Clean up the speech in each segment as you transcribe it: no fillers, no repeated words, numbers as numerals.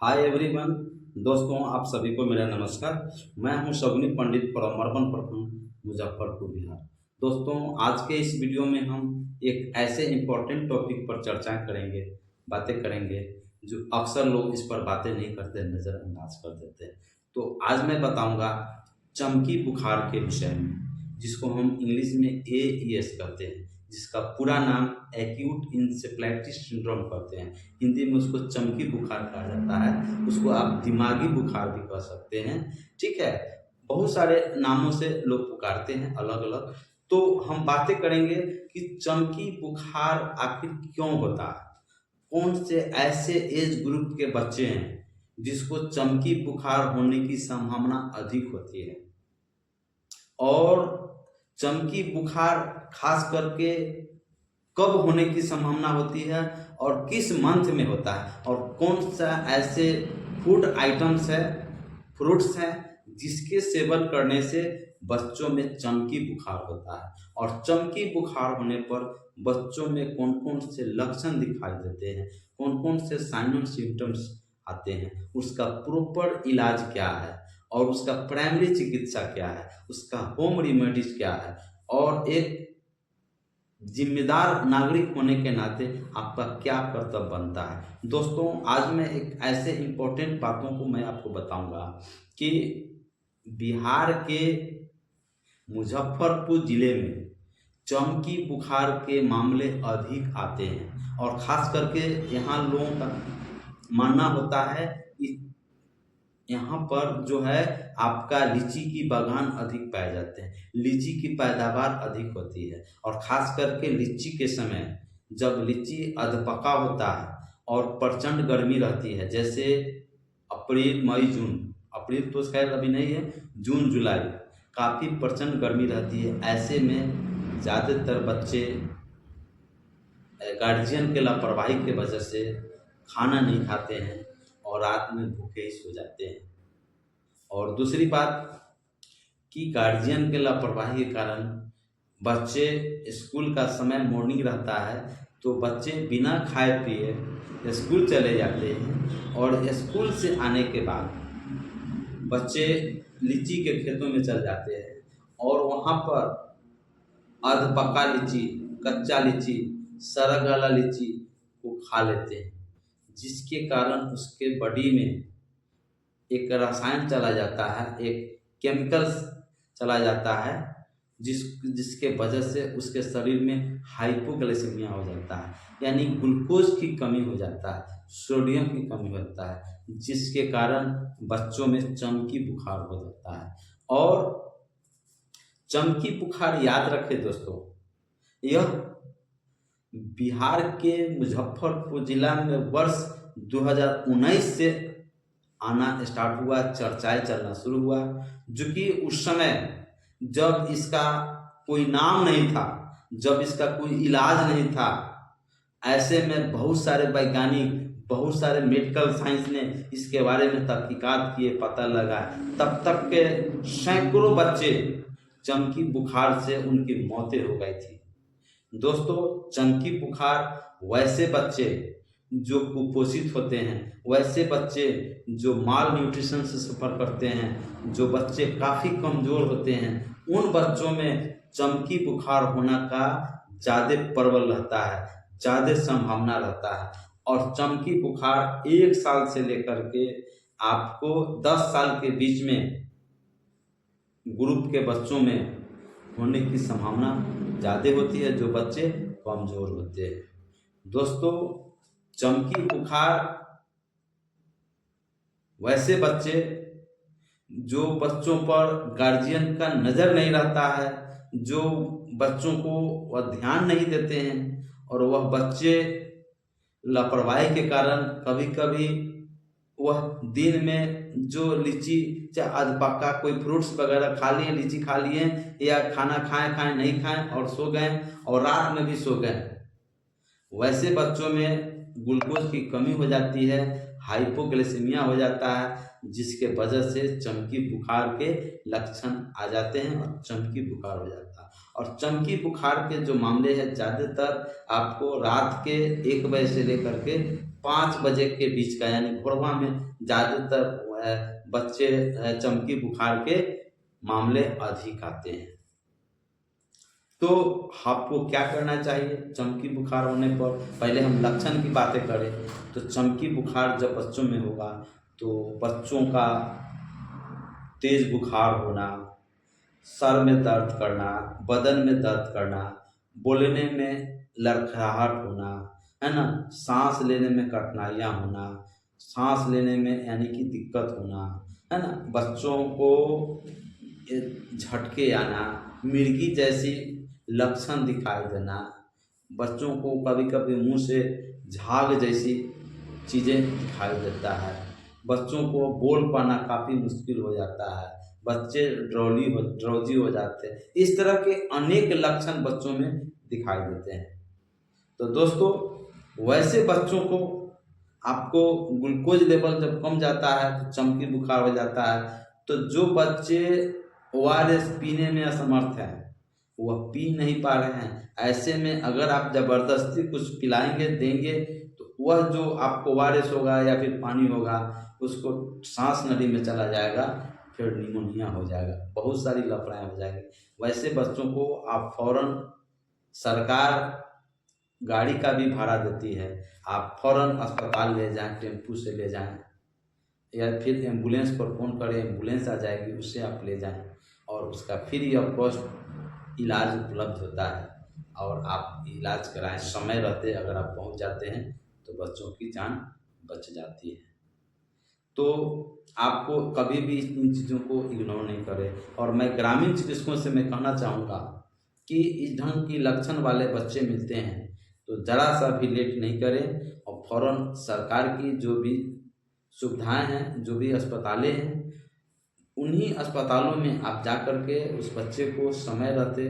Hi everyone. दोस्तों, आप सभी को मेरा नमस्कार। मैं हूं शगुनी पंडित फ्रॉम अर्बन प्रखंड, मुजफ्फरपुर, बिहार। दोस्तों, आज के इस वीडियो में हम एक ऐसे इम्पोर्टेंट टॉपिक पर चर्चा करेंगे, बातें करेंगे, जो अक्सर लोग इस पर बातें नहीं करते, नज़रअंदाज कर देते हैं। तो आज मैं बताऊंगा चमकी बुखार के विषय में, जिसको हम इंग्लिश में एईएस कहते हैं, जिसका पूरा नाम एक्यूट इंसेफ्लाइटिस सिंड्रोम कहते हैं। हिंदी में उसको चमकी बुखार कहा जाता है। उसको आप दिमागी बुखार भी कह सकते हैं। ठीक है, बहुत सारे नामों से लोग पुकारते हैं अलग अलग। तो हम बातें करेंगे कि चमकी बुखार आखिर क्यों होता है, कौन से ऐसे एज ग्रुप के बच्चे हैं जिसको चमकी बुखार होने की संभावना अधिक होती है, और चमकी बुखार खास करके कब होने की संभावना होती है और किस मंथ में होता है, और कौन सा ऐसे फूड आइटम्स है, फ्रूट्स हैं जिसके सेवन करने से बच्चों में चमकी बुखार होता है, और चमकी बुखार होने पर बच्चों में कौन कौन से लक्षण दिखाई देते हैं, कौन कौन से साइन और सिम्टम्स आते हैं, उसका प्रॉपर इलाज क्या है, और उसका प्राइमरी चिकित्सा क्या है, उसका होम रेमेडीज क्या है, और एक जिम्मेदार नागरिक होने के नाते आपका क्या कर्तव्य बनता है। दोस्तों, आज मैं एक ऐसे इम्पोर्टेंट बातों को मैं आपको बताऊंगा कि बिहार के मुजफ्फरपुर जिले में चमकी बुखार के मामले अधिक आते हैं, और ख़ास करके यहाँ लोगों का मानना होता है कि यहाँ पर जो है आपका लीची की बागान अधिक पाए जाते हैं, लीची की पैदावार अधिक होती है, और ख़ास करके लीची के समय जब लीची अधपका होता है और प्रचंड गर्मी रहती है, जैसे अप्रैल मई जून, अप्रैल तो खैर अभी नहीं है, जून जुलाई काफ़ी प्रचंड गर्मी रहती है। ऐसे में ज़्यादातर बच्चे गार्जियन के लापरवाही के वजह से खाना नहीं खाते हैं और रात में भूखे ही सो जाते हैं। और दूसरी बात कि गार्जियन के लापरवाही के कारण बच्चे, स्कूल का समय मॉर्निंग रहता है तो बच्चे बिना खाए पिए स्कूल चले जाते हैं, और स्कूल से आने के बाद बच्चे लीची के खेतों में चल जाते हैं और वहाँ पर अधपका लीची, कच्चा लीची, सड़क वाला लीची को खा लेते हैं, जिसके कारण उसके बॉडी में एक रसायन चला जाता है, एक केमिकल्स चला जाता है, जिसके वजह से उसके शरीर में हाइपोग्लाइसेमिया हो जाता है, यानी ग्लूकोज की कमी हो जाता है, सोडियम की कमी होता है, जिसके कारण बच्चों में चमकी बुखार हो जाता है। और चमकी बुखार याद रखें दोस्तों, यह बिहार के मुजफ्फरपुर जिला में वर्ष 2019 से आना स्टार्ट हुआ, चर्चाएं चलना शुरू हुआ, जो कि उस समय जब इसका कोई नाम नहीं था, जब इसका कोई इलाज नहीं था, ऐसे में बहुत सारे वैज्ञानिक, बहुत सारे मेडिकल साइंस ने इसके बारे में तहकीकात किए, पता लगा, तब तक के सैकड़ों बच्चे चमकी बुखार से उनकी मौतें हो गई थी। दोस्तों, चमकी बुखार वैसे बच्चे जो कुपोषित होते हैं, वैसे बच्चे जो माल न्यूट्रिशन से सफ़र करते हैं, जो बच्चे काफ़ी कमज़ोर होते हैं, उन बच्चों में चमकी बुखार होना का ज़्यादा प्रबल रहता है, ज़्यादा संभावना रहता है। और चमकी बुखार 1 साल से लेकर के आपको 10 साल के बीच में ग्रुप के बच्चों में होने की संभावना ज़्यादा होती है, जो बच्चे कमज़ोर होते हैं। दोस्तों, चमकी बुखार वैसे बच्चे जो बच्चों पर गार्जियन का नज़र नहीं रहता है, जो बच्चों को वह ध्यान नहीं देते हैं, और वह बच्चे लापरवाही के कारण कभी कभी वह दिन में जो लीची, चाहे अधपका कोई फ्रूट्स वगैरह खा लिए, लीची खा लिए, या खाना खाएं नहीं खाएं और सो गए, और रात में भी सो गए, वैसे बच्चों में ग्लूकोज की कमी हो जाती है, हाइपोग्लाइसेमिया हो जाता है, जिसके वजह से चमकी बुखार के लक्षण आ जाते हैं और चमकी बुखार हो जाता है। और चमकी बुखार के जो मामले हैं ज़्यादातर आपको रात के 1 बजे से लेकर के 5 बजे के बीच का, यानी भोरवा में ज़्यादातर बच्चे चमकी बुखार के मामले अधिक आते हैं। तो आपको क्या करना चाहिए चमकी बुखार होने पर? पहले हम लक्षण की बातें करें तो चमकी बुखार जब बच्चों में होगा तो बच्चों का तेज बुखार होना, सर में दर्द करना, बदन में दर्द करना, बोलने में लड़खड़ाहट होना, है ना, सांस लेने में कठिनाइयाँ होना, सांस लेने में यानी कि दिक्कत होना, है ना, बच्चों को झटके आना, मिर्गी जैसी लक्षण दिखाई देना, बच्चों को कभी कभी मुंह से झाग जैसी चीज़ें दिखाई देता है, बच्चों को बोल पाना काफ़ी मुश्किल हो जाता है, बच्चे ड्रौजी हो जाते हैं। इस तरह के अनेक लक्षण बच्चों में दिखाई देते हैं। तो दोस्तों, वैसे बच्चों को आपको ग्लूकोज लेवल जब कम जाता है तो चमकी बुखार हो जाता है। तो जो बच्चे ORS पीने में असमर्थ हैं, वह पी नहीं पा रहे हैं, ऐसे में अगर आप ज़बरदस्ती कुछ पिलाएंगे देंगे तो वह जो आपको ORS होगा या फिर पानी होगा उसको सांस नली में चला जाएगा, फिर निमोनिया हो जाएगा, बहुत सारी लफड़ाएँ हो जाएंगी। वैसे बच्चों को आप फौरन, सरकार गाड़ी का भी भाड़ा देती है, आप फौरन अस्पताल ले जाएं, टेम्पू से ले जाएं या फिर एम्बुलेंस पर फ़ोन करें, एम्बुलेंस आ जाएगी, उससे आप ले जाएं और उसका फ्री ऑफ कॉस्ट इलाज उपलब्ध होता है और आप इलाज कराएं। समय रहते अगर आप पहुंच जाते हैं तो बच्चों की जान बच जाती है। तो आपको कभी भी इन चीज़ों को इग्नोर नहीं करें। और मैं ग्रामीण चिकित्सकों से मैं कहना चाहूँगा कि इस ढंग की लक्षण वाले बच्चे मिलते हैं तो ज़रा सा भी लेट नहीं करें और फौरन सरकार की जो भी सुविधाएं हैं, जो भी अस्पतालें हैं, उन्हीं अस्पतालों में आप जा कर के उस बच्चे को समय रहते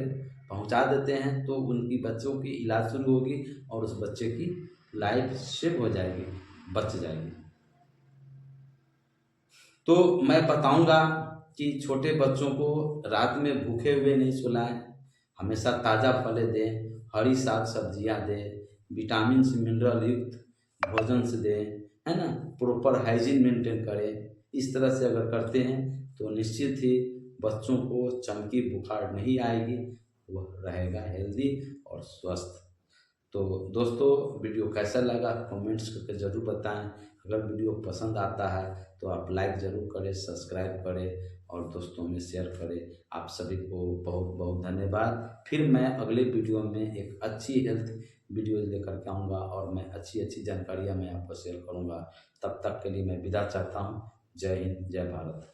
पहुंचा देते हैं तो उनकी बच्चों की इलाज शुरू होगी और उस बच्चे की लाइफ सेव हो जाएगी, बच जाएगी। तो मैं बताऊंगा कि छोटे बच्चों को रात में भूखे हुए नहीं सुलाएं, हमेशा ताज़ा फलें दें, हरी साग सब्जियां दें, विटामिन से मिनरल युक्त भोजन से दें, है ना, प्रॉपर हाइजीन मेंटेन करें। इस तरह से अगर करते हैं तो निश्चित ही बच्चों को चमकी बुखार नहीं आएगी, वह रहेगा हेल्दी और स्वस्थ। तो दोस्तों, वीडियो कैसा लगा कमेंट्स करके ज़रूर बताएं। अगर वीडियो पसंद आता है तो आप लाइक ज़रूर करें, सब्सक्राइब करें और दोस्तों में शेयर करें। आप सभी को बहुत बहुत धन्यवाद। फिर मैं अगले वीडियो में एक अच्छी हेल्थ वीडियो लेकर के आऊँगा और मैं अच्छी अच्छी जानकारियाँ मैं आपको शेयर करूँगा। तब तक के लिए मैं विदा चाहता हूँ। जय हिंद, जय भारत।